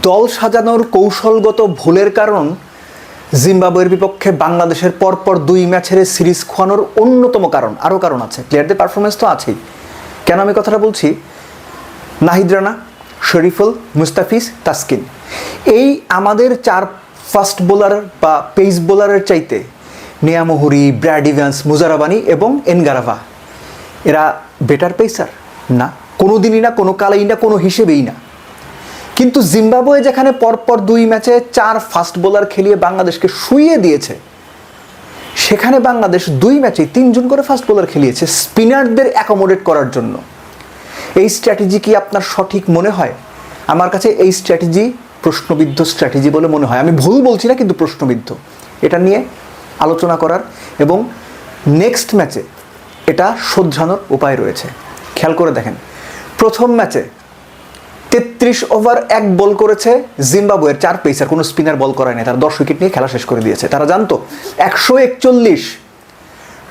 দল সাজানোর কৌশলগত ভুলের কারণ জিম্বাবুয়ের বিপক্ষে বাংলাদেশের পরপর 2 ম্যাচের সিরিজ খোয়ানোর অন্যতম কারণ। আরও কারণ আছে, প্লেয়ারদের পারফরমেন্স তো আছেই। কেন আমি কথাটা বলছি? নাহিদ রানা, শরীফুল, মুস্তাফিজ, তাসকিন, এই আমাদের 4 ফাস্ট বোলার বা পেস বোলারের চাইতে নেয়া মোহরি, ব্র্যাড ইভান্স, মুজারাবানি এবং এনগারাভা এরা বেটার পেসার না, কোনো দিনই না, কোনো কালেই না, কোনো হিসেবেই না। কিন্তু জিম্বাবুয়ে যেখানে পরপর 2 ম্যাচে 4 ফাস্ট বোলার খেলিয়ে বাংলাদেশকে শুইয়ে দিয়েছে, সেখানে বাংলাদেশ 2 ম্যাচে 3 জন করে ফাস্ট বোলার খেলিয়েছে স্পিনারদের অ্যাকোমোডেট করার জন্য। এই স্ট্র্যাটেজি কি আপনার সঠিক মনে হয়? আমার কাছে এই স্ট্র্যাটেজি প্রশ্নবিদ্ধ স্ট্র্যাটেজি বলে মনে হয়। আমি ভুল বলছি না, কিন্তু প্রশ্নবিদ্ধ। এটা নিয়ে আলোচনা করার এবং নেক্সট ম্যাচে এটা শোধরানোর উপায় রয়েছে। খেয়াল করে দেখেন, প্রথম ম্যাচে 33 ওভার 1 বল করেছে জিম্বাবুয়ের 4 পেসার, কোনো স্পিনার বল করায় নাই। তারা 10 উইকেট নিয়ে খেলা শেষ করে দিয়েছে। তারা জানতো 141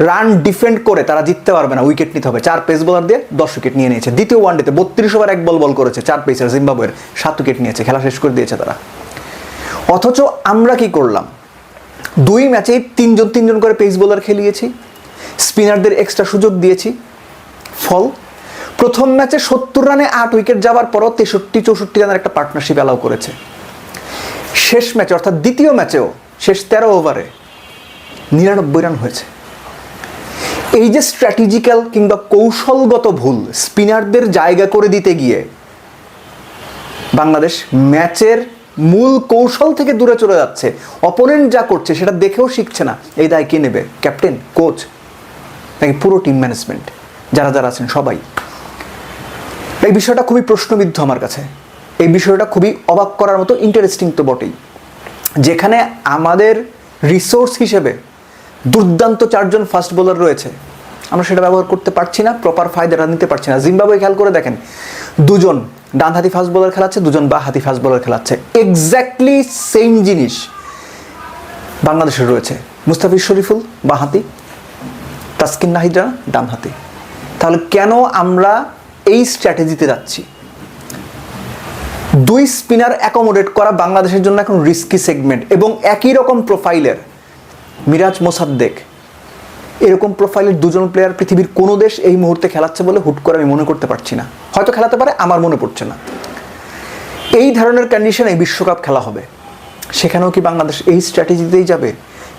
রান ডিফেন্ড করে তারা জিততে পারবে না, উইকেট নিতে হবে। 4 পেস বোলার দিয়ে 10 উইকেট নিয়ে নিয়েছে। দ্বিতীয় ওয়ানডেতে 32 ওভার 1 বল করেছে 4 পেসার জিম্বাবুয়ের, 7 উইকেট নিয়েছে, খেলা শেষ করে দিয়েছে তারা। অথচ আমরা কি করলাম? 2 ম্যাচেই 3 জন করে পেস বোলার খেলিয়েছি, স্পিনারদের এক্সট্রা সুযোগ দিয়েছি। ফল, প্রথম ম্যাচে 70 রানে 8 উইকেট যাওয়ার পরও 63-64 রানের একটা পার্টনারশিপ অ্যালাউ করেছে। শেষ ম্যাচে অর্থাৎ দ্বিতীয় ম্যাচেও শেষ 13 ওভারে 99 রান হয়েছে। এই যে স্ট্র্যাটেজিক্যাল কিংবা কৌশলগত ভুল, স্পিনারদের জায়গা করে দিতে গিয়ে বাংলাদেশ ম্যাচের মূল কৌশল থেকে দূরে চলে যাচ্ছে। অপোনেন্ট যা করছে সেটা দেখেও শিখছে না। এই দায় কে নেবে? ক্যাপ্টেন, কোচ, নাকি পুরো টিম ম্যানেজমেন্ট যারা যারা আছেন সবাই? এই বিষয়টা খুবই প্রশ্নবিদ্ধ আমার কাছে। এই বিষয়টা খুবই অবাক করার মতো ইন্টারেস্টিং তো বটেই, যেখানে আমাদের রিসোর্স হিসেবে দুর্দান্ত 4 জন ফাস্ট বোলার রয়েছে, আমরা সেটা ব্যবহার করতে পারছি না, প্রপার ফায়দাটা নিতে পারছি না। জিম্বাবুয়ে খেয়াল করে দেখেন, 2 জন ডানহাতি ফাস্ট বোলার খেলাচ্ছে, 2 জন বাঁহাতি ফাস্ট বোলার খেলাচ্ছে। এক্স্যাক্টলি সেম জিনিস বাংলাদেশের রয়েছে। মুস্তাফিজ শরীফুল বাঁহাতি, তাসকিন নাহিদ রানা ডানহাতি। তাহলে কেন আমরা এই স্ট্র্যাটেজিতে যাচ্ছি? 2 স্পিনার অ্যাকোমোডেট করা বাংলাদেশের জন্য এখন রিস্কি সেগমেন্ট। এবং একই রকম প্রোফাইলের মিরাজ মোসাদ্দেক, এরকম প্রোফাইলের 2 জন প্লেয়ার পৃথিবীর কোনো দেশ এই মুহূর্তে খেলাচ্ছে বলে হুট করে আমি মনে করতে পারছি না। হয়তো খেলাতে পারে, আমার মনে পড়ছে না। এই ধরনের কন্ডিশনে বিশ্বকাপ খেলা হবে, সেখানেও কি বাংলাদেশ এই স্ট্র্যাটেজিতেই যাবে?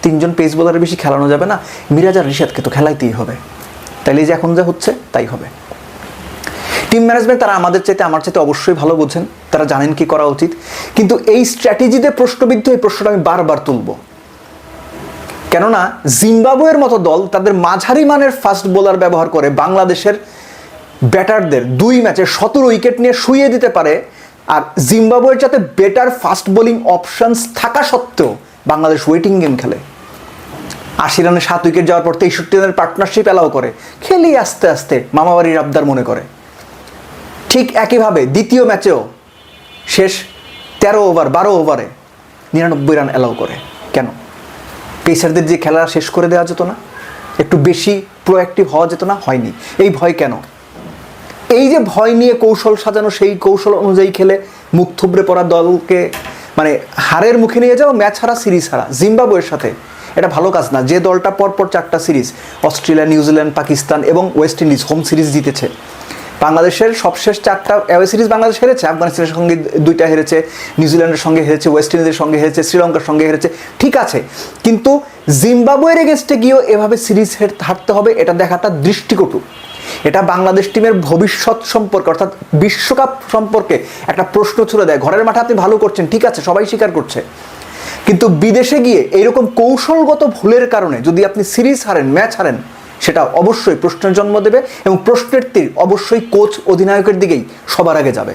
3 জন পেস বোলারের বেশি খেলানো যাবে না, মিরাজ আর রিশাদকে তো খেলাইতেই হবে। তাইলে যে এখন যা হচ্ছে তাই হবে। টিম ম্যানেজমেন্ট তারা আমাদের চাইতে, আমার চাইতে অবশ্যই ভালো বোঝেন, তারা জানেন কি করা উচিত। কিন্তু এই স্ট্র্যাটেজিতে প্রশ্নবিদ্ধ এই প্রশ্নটা আমি বারবার তুলব, কেননা জিম্বাবুয়ের মতো দল তাদের মাঝারি মানের ফাস্ট বোলার ব্যবহার করে বাংলাদেশের ব্যাটারদের 2 ম্যাচে 17 উইকেট নিয়ে শুইয়ে দিতে পারে। আর জিম্বাবুয়ের যাতে বেটার ফাস্ট বোলিং অপশনস থাকা সত্ত্বেও বাংলাদেশ ওয়েটিং গেম খেলে। 80 রানে 7 উইকেট যাওয়ার পর 63 রানের পার্টনারশিপ অ্যালাউ করে, খেলি আস্তে আস্তে মামাবাড়ির আবদার মনে করে। ঠিক একইভাবে দ্বিতীয় ম্যাচেও শেষ 13 ওভার 12 ওভারে 99 রান অ্যালাউ করে। কেন? পেসারদের যে খেলা শেষ করে দেওয়া যেত না? একটু বেশি প্রোঅ্যাক্টিভ হওয়া যেত না? হয়নি। এই ভয় কেন? এই যে ভয় নিয়ে কৌশল সাজানো, সেই কৌশল অনুযায়ী খেলে মুখ থুবড়ে পড়া দলকে মানে হারের মুখে নিয়ে যাও, ম্যাচ হারা, সিরিজ হারা জিম্বাবুয়ের সাথে, এটা ভালো কাজ না। যে দলটা পরপর 4টা সিরিজ, অস্ট্রেলিয়া, নিউজিল্যান্ড, পাকিস্তান এবং ওয়েস্ট ইন্ডিজ হোম সিরিজ জিতেছে। বাংলাদেশের সবশেষ 4টা অ্যাওয়ে সিরিজ বাংলাদেশ হেরেছে। আফগানিস্তানের সঙ্গে 2টা হেরেছে, নিউজিল্যান্ডের সঙ্গে হেরেছে, ওয়েস্ট ইন্ডিজের সঙ্গে হেরেছে, শ্রীলঙ্কার সঙ্গে হেরেছে, ঠিক আছে। কিন্তু জিম্বাবুয়ের এগেনস্টে গিয়েও এভাবে সিরিজ হারতে হবে, এটা দেখাটা দৃষ্টিকটু। এটা বাংলাদেশ টিমের ভবিষ্যৎ সম্পর্কে অর্থাৎ বিশ্বকাপ সম্পর্কে একটা প্রশ্ন ছুড়ে দেয়। ঘরের মাঠে আপনি ভালো করছেন, ঠিক আছে, সবাই স্বীকার করছে, কিন্তু বিদেশে গিয়ে এইরকম কৌশলগত ভুলের কারণে যদি আপনি সিরিজ হারেন, ম্যাচ হারেন, সেটা অবশ্যই প্রশ্নের জন্ম দেবে এবং প্রশ্নের তীর অবশ্যই কোচ অধিনায়কের দিকেই সবার আগে যাবে।